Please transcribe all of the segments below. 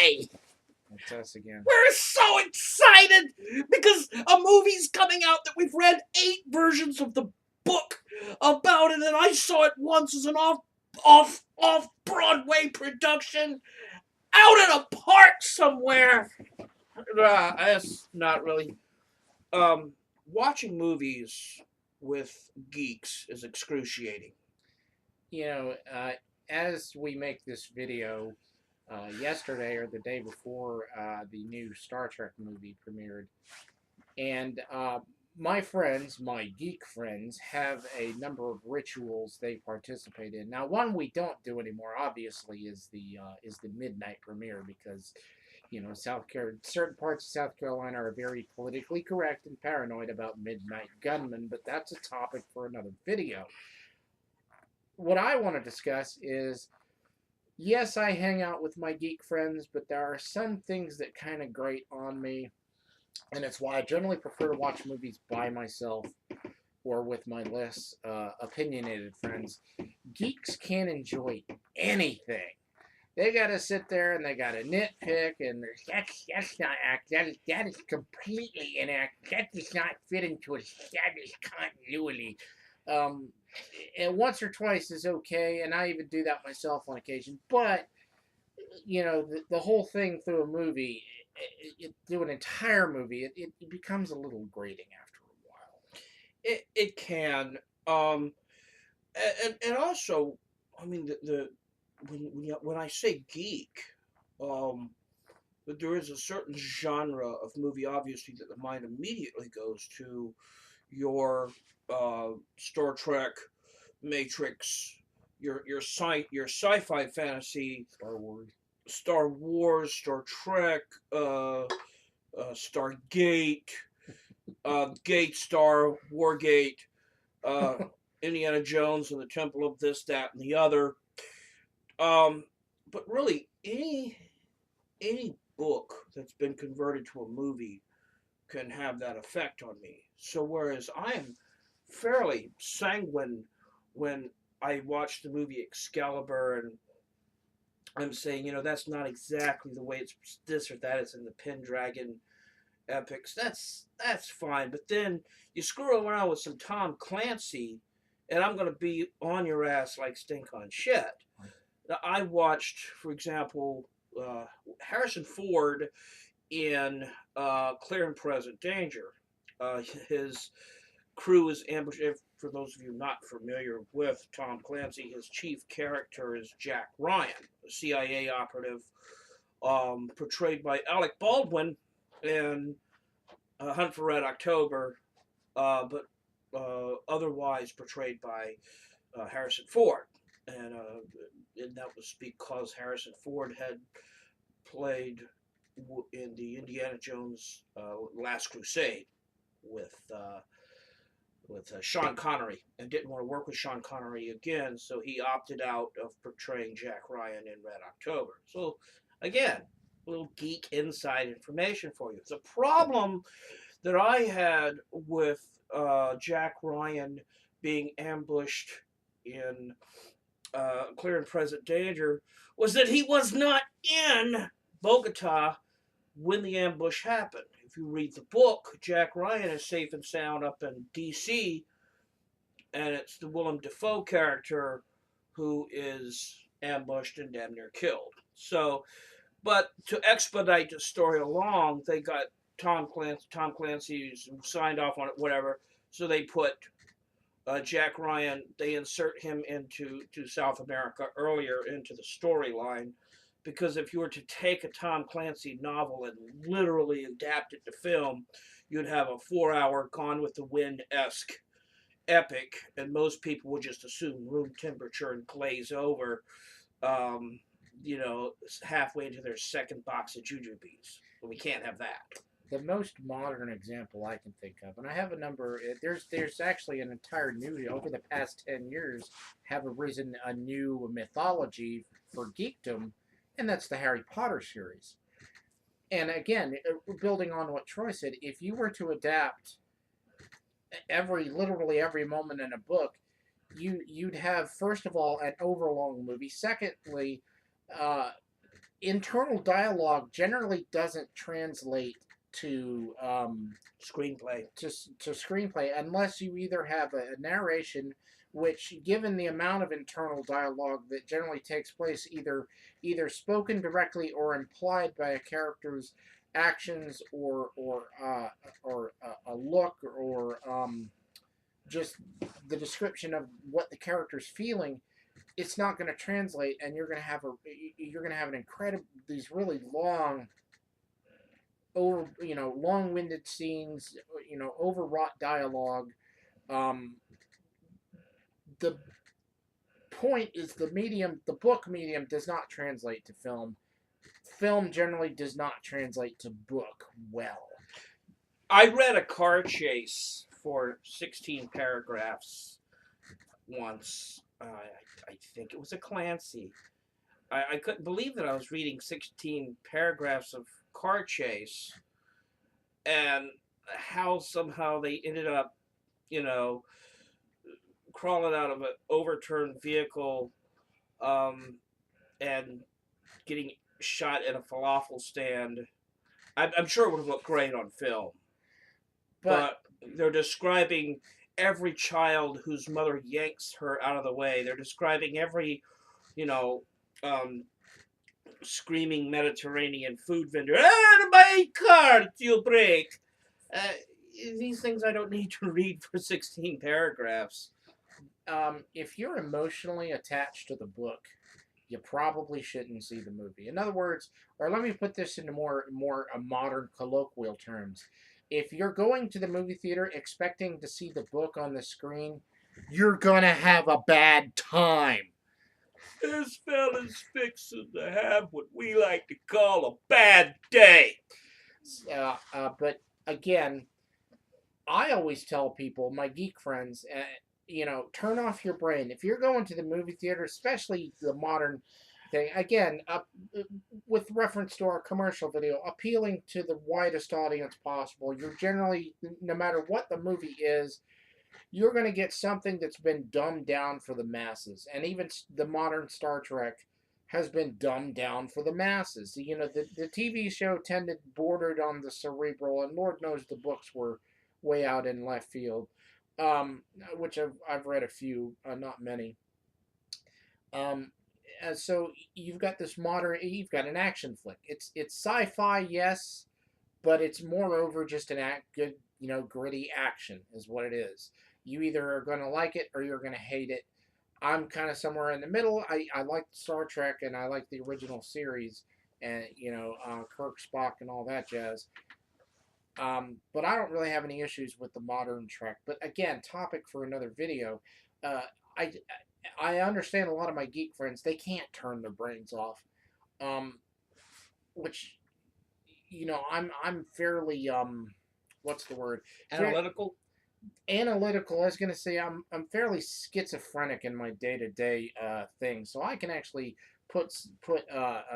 Trey. That's us again. We're so excited because a movie's coming out that we've read 8 versions of the book about it, and I saw it once as an off Broadway production out in a park somewhere. That's not really. Watching movies with geeks is excruciating. You know, as we make this video, yesterday or the day before the new Star Trek movie premiered, and my friends, my geek friends, have a number of rituals they participate in. Now, one we don't do anymore, obviously, is the midnight premiere because certain parts of South Carolina are very politically correct and paranoid about midnight gunmen, but that's a topic for another video. What I want to discuss is, yes, I hang out with my geek friends, but there are some things that kind of grate on me, and it's why I generally prefer to watch movies by myself or with my less opinionated friends. Geeks can't enjoy anything. They gotta sit there and they gotta nitpick, and that's not act. That is completely inaccurate. That does not fit into established continuity. Um, and once or twice is okay, and I even do that myself on occasion. But the whole thing through a movie, through an entire movie, it becomes a little grating after a while. It can, and also, I mean the when I say geek, um, there is a certain genre of movie, obviously, that the mind immediately goes to your Star Trek, Matrix, your sci-fi fantasy, Star Trek, Stargate, Gate Star, Wargate, uh, Indiana Jones and the Temple of this, that, and the other. But really, any book that's been converted to a movie can have that effect on me. So whereas I am fairly sanguine when I watch the movie Excalibur and I'm saying, that's not exactly the way it's this or that. It's in the Pendragon epics. That's fine. But then you screw around with some Tom Clancy, and I'm going to be on your ass like stink on shit. Now, I watched, for example, Harrison Ford in Clear and Present Danger. His crew is ambushed. For those of you not familiar with Tom Clancy, his chief character is Jack Ryan, a CIA operative, portrayed by Alec Baldwin in Hunt for Red October, but otherwise portrayed by Harrison Ford. And that was because Harrison Ford had played in the Indiana Jones Last Crusade with Sean Connery and didn't want to work with Sean Connery again, so he opted out of portraying Jack Ryan in Red October. So, again, a little geek inside information for you. The problem that I had with Jack Ryan being ambushed in Clear and Present Danger was that he was not in Bogota when the ambush happened. If you read the book, Jack Ryan is safe and sound up in D.C., and it's the Willem Dafoe character who is ambushed and damn near killed. So, but to expedite the story along, they got Tom Clancy signed off on it, whatever. So they put Jack Ryan, they insert him into South America earlier into the storyline, because if you were to take a Tom Clancy novel and literally adapt it to film, you'd have a 4-hour Gone with the Wind-esque epic, and most people would just assume room temperature and glaze over, halfway into their second box of jujubes. But we can't have that. The most modern example I can think of, and I have a number. There's actually an entire new over the past 10 years have arisen a new mythology for geekdom, and that's the Harry Potter series. And again, building on what Troy said, if you were to adapt literally every moment in a book, you'd have, first of all, an overlong movie. Secondly, internal dialogue generally doesn't translate to Screenplay. to screenplay unless you either have a narration, which, given the amount of internal dialogue that generally takes place, either spoken directly or implied by a character's actions or a look or just the description of what the character's feeling, it's not going to translate, and you're going to have an incredible, these really long, long-winded scenes, overwrought dialogue. um the point is, the book medium does not translate to film. Film generally does not translate to book well. I read a car chase for 16 paragraphs once. I think it was a Clancy. I couldn't believe that I was reading 16 paragraphs of car chase, and how somehow they ended up, you know, crawling out of an overturned vehicle, and getting shot at a falafel stand. I'm sure it would have looked great on film, But but they're describing every child whose mother yanks her out of the way. They're describing every, you know, um, screaming Mediterranean food vendor. Ah, my cart, you break. Uh, these things I don't need to read for 16 paragraphs. if you're emotionally attached to the book, you probably shouldn't see the movie. In other words, or let me put this into more modern colloquial terms. If you're going to the movie theater expecting to see the book on the screen, you're gonna have a bad time. This fella's fixing to have what we like to call a bad day. But again, I always tell people, my geek friends, turn off your brain. If you're going to the movie theater, especially the modern thing, again, with reference to our commercial video, appealing to the widest audience possible, you're generally, no matter what the movie is, you're going to get something that's been dumbed down for the masses. And even the modern Star Trek has been dumbed down for the masses. The TV show tended bordered on the cerebral, and Lord knows the books were way out in left field, which I've read a few, not many. Um, so you've got you've got an action flick. It's sci-fi, yes, but it's moreover just good, gritty action is what it is. You either are going to like it or you're going to hate it. I'm kind of somewhere in the middle. I like Star Trek and I like the original series, and Kirk, Spock, and all that jazz. But I don't really have any issues with the modern Trek. But again, topic for another video. Uh, I I understand a lot of my geek friends, they can't turn their brains off, which I'm fairly what's the word, Analytical. analytical. I was gonna say I'm fairly schizophrenic in my day to day thing, so I can actually put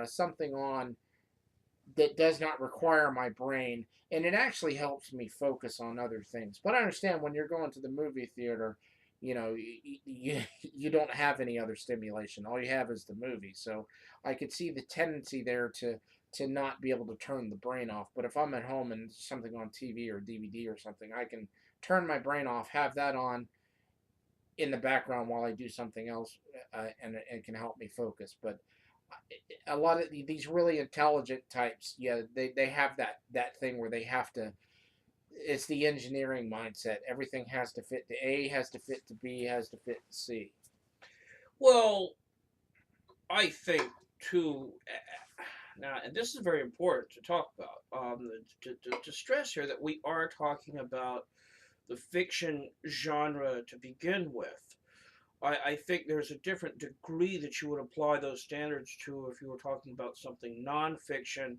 something on that does not require my brain, and it actually helps me focus on other things. But I understand when you're going to the movie theater, you don't have any other stimulation. All you have is the movie. So I could see the tendency there to not be able to turn the brain off. But if I'm at home and something on TV or DVD or something, I can turn my brain off, have that on in the background while I do something else, and it can help me focus. But a lot of these really intelligent types, yeah, they have that thing where they have to. It's the engineering mindset. Everything has to fit to A, has to fit to B, has to fit to C. Well, I think too. Now, and this is very important to talk about. To stress here that we are talking about the fiction genre to begin with. I think there's a different degree that you would apply those standards to if you were talking about something nonfiction.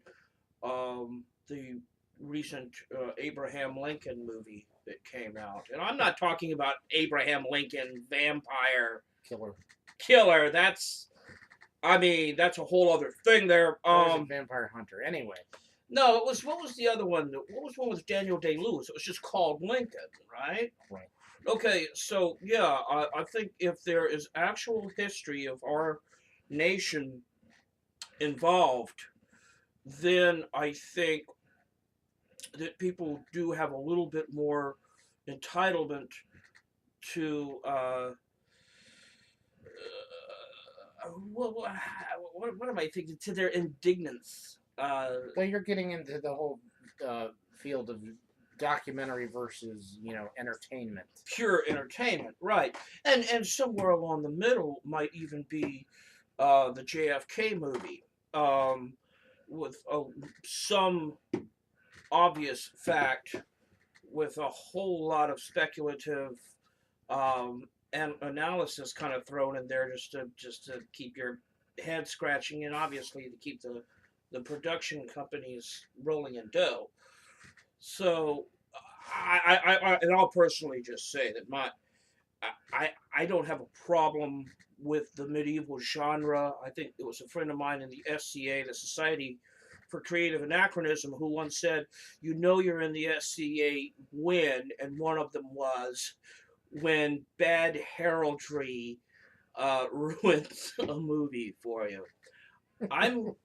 The recent Abraham Lincoln movie that came out, and I'm not talking about Abraham Lincoln vampire killer. That's a whole other thing there. Was a vampire hunter anyway. No, it was, what was the other one? What was one with Daniel Day-Lewis? It was just called Lincoln, right? Right. Okay, so yeah, I think if there is actual history of our nation involved, then I think that people do have a little bit more entitlement to what am I thinking? To their indignance. Well, you're getting into the whole field of documentary versus entertainment. Pure entertainment, right? And somewhere along the middle might even be the JFK movie, with some obvious fact, with a whole lot of speculative and analysis kind of thrown in there just to keep your head scratching, and obviously to keep the production companies rolling in dough. So and I'll personally just say that I don't have a problem with the medieval genre. I think it was a friend of mine in the SCA, the Society for Creative Anachronism, who once said, "You know you're in the SCA when," and one of them was when bad heraldry ruins a movie for you. I'm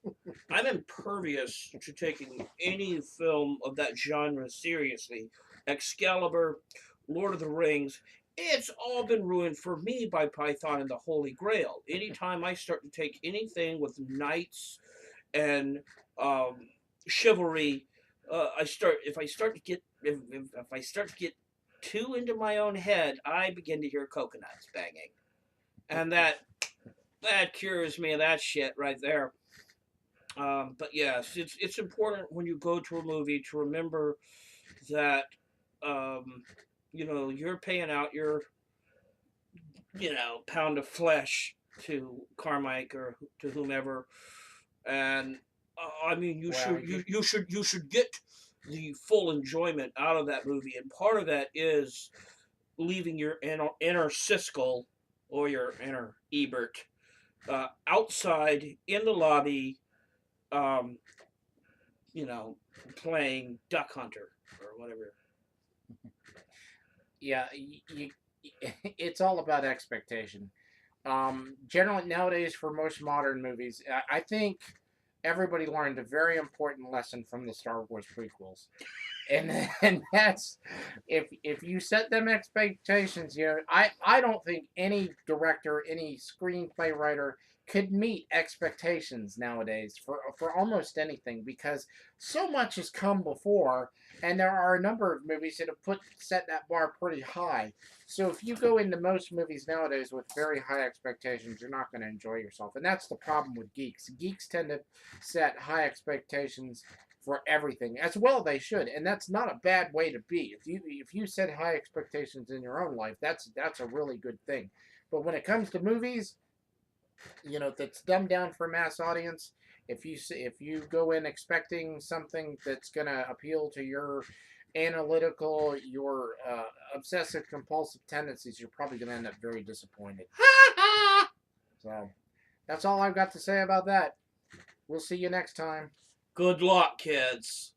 I'm impervious to taking any film of that genre seriously. Excalibur, Lord of the Rings, it's all been ruined for me by Python and the Holy Grail. Anytime I start to take anything with knights and um, chivalry, if I start to get if I start to get too into my own head, I begin to hear coconuts banging, and that cures me of that shit right there. But yes, it's important when you go to a movie to remember that um, you're paying out your pound of flesh to Carmike or to whomever, and I mean Well, you should get the full enjoyment out of that movie, and part of that is leaving your inner Siskel or your inner Ebert outside in the lobby, um, playing Duck Hunter or whatever. yeah, it's all about expectation. Generally nowadays, for most modern movies, I think everybody learned a very important lesson from the Star Wars prequels, and that's if you set them expectations, I don't think any director, any screenplay writer could meet expectations nowadays for almost anything, because so much has come before, and there are a number of movies that have set that bar pretty high. So if you go into most movies nowadays with very high expectations, you're not going to enjoy yourself, and that's the problem with geeks. Geeks tend to set high expectations for everything, as well they should, and that's not a bad way to be. If you set high expectations in your own life, that's a really good thing. But when it comes to movies, that's dumbed down for a mass audience. If you go in expecting something that's gonna appeal to your analytical, your obsessive compulsive tendencies, you're probably gonna end up very disappointed. So that's all I've got to say about that. We'll see you next time. Good luck, kids.